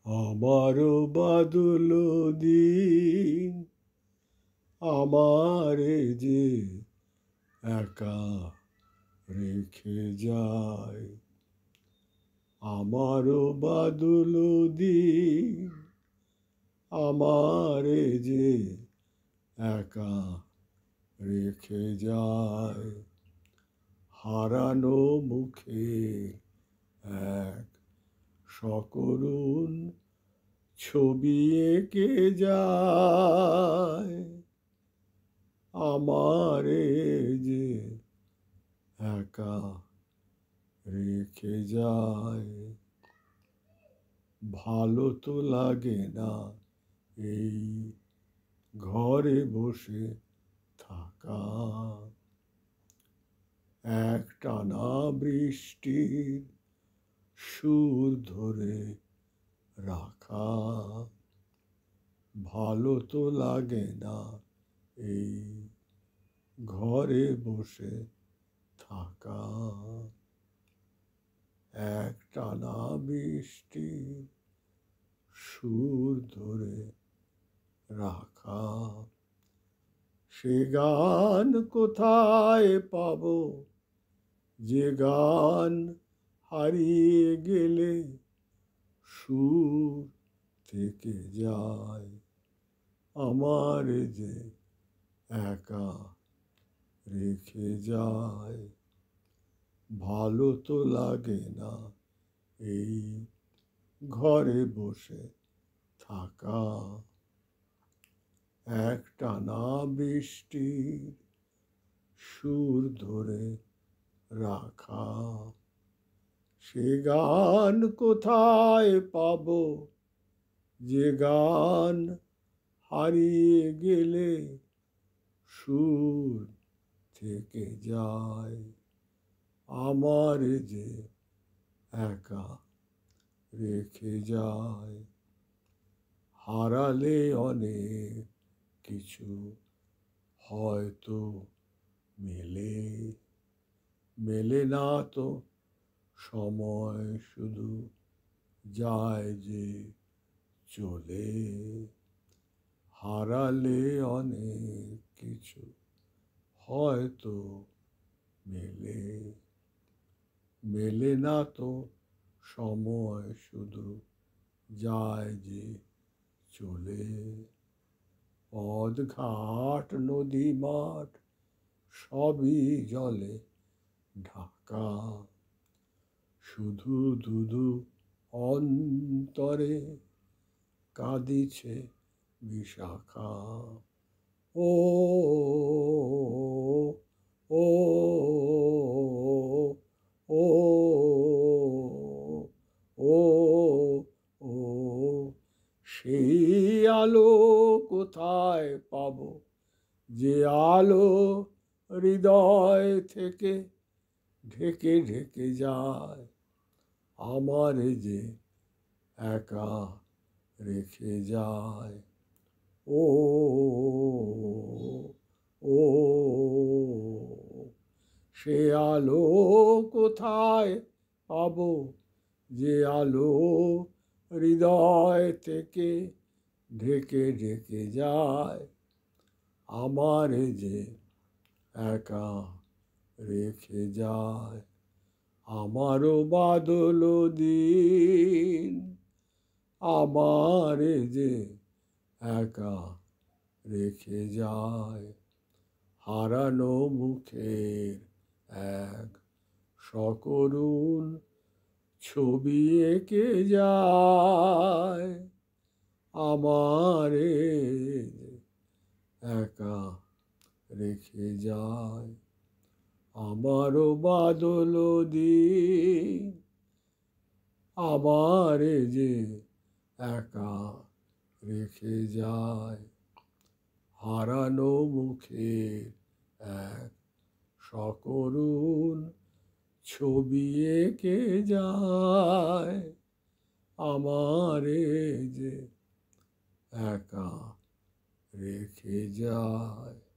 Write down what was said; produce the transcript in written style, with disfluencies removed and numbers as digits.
আমারও বাদল দিন আমারে যে একা রেখে যায়। আমারও বাদল দিন আমারে যে একা রেখে যায়। হারানো মুখে এক সকরুণ ছবি এঁকে যায়। আমারে যে একা রেখে যায়। ভালো তো লাগে না এই ঘরে বসে থাকা। একটানা বৃষ্টির সুর ধরে রাখা। ভালো তো লাগে না এই ঘরে বসে থাকা। একটানা বৃষ্টির সুর ধরে রাখা। সে গান কোথায় পাবো যে গান হারিয়ে গেলে সুর থেকে যায়। আমার যে একা রেখে যায়। ভালো তো লাগে না এই ঘরে বসে থাকা। একটানা বৃষ্টির সুর ধরে রাখা। সে গান কোথায় পাবো যে গান হারিয়ে গেলে সুর থেকে যায়। আমার যে একা রেখে যায়। হারালে অনেক কিছু হয়তো মেলে। মেলে না তো সময় শুধু যায় যে চলে। হারালে অনেক কিছু হয়তো মেলে। মেলে না তো সময় শুধু যায় যে চলে। পথ ঘাট নদী মাঠ সবই জলে ঢাকা। শুধু ধুধু অন্তরে কাঁদিছে বিশাখা। ও ও ও ও ও সেই আলো কোথায় পাবো যে আলো হৃদয় থেকে ঢেকে ঢেকে যায়। আমার যে একা রেখে যায়। ও ও সে আলো কোথায় পাবো যে আলো হৃদয় থেকে ঢেকে ঢেকে যায়। আমার যে একা রেখে যায়। আমারও বাদল দিন আমারে যে একা রেখে যায়। হারানো মুখের এক সকরুণ ছবি এঁকে যায়। আমারে একা রেখে যায়। আমারও বাদল দিন আমারে যে একা রেখে যায়। হারানো মুখের এক সকরুণ ছবি এঁকে যায়। আমারে যে একা রেখে যায়।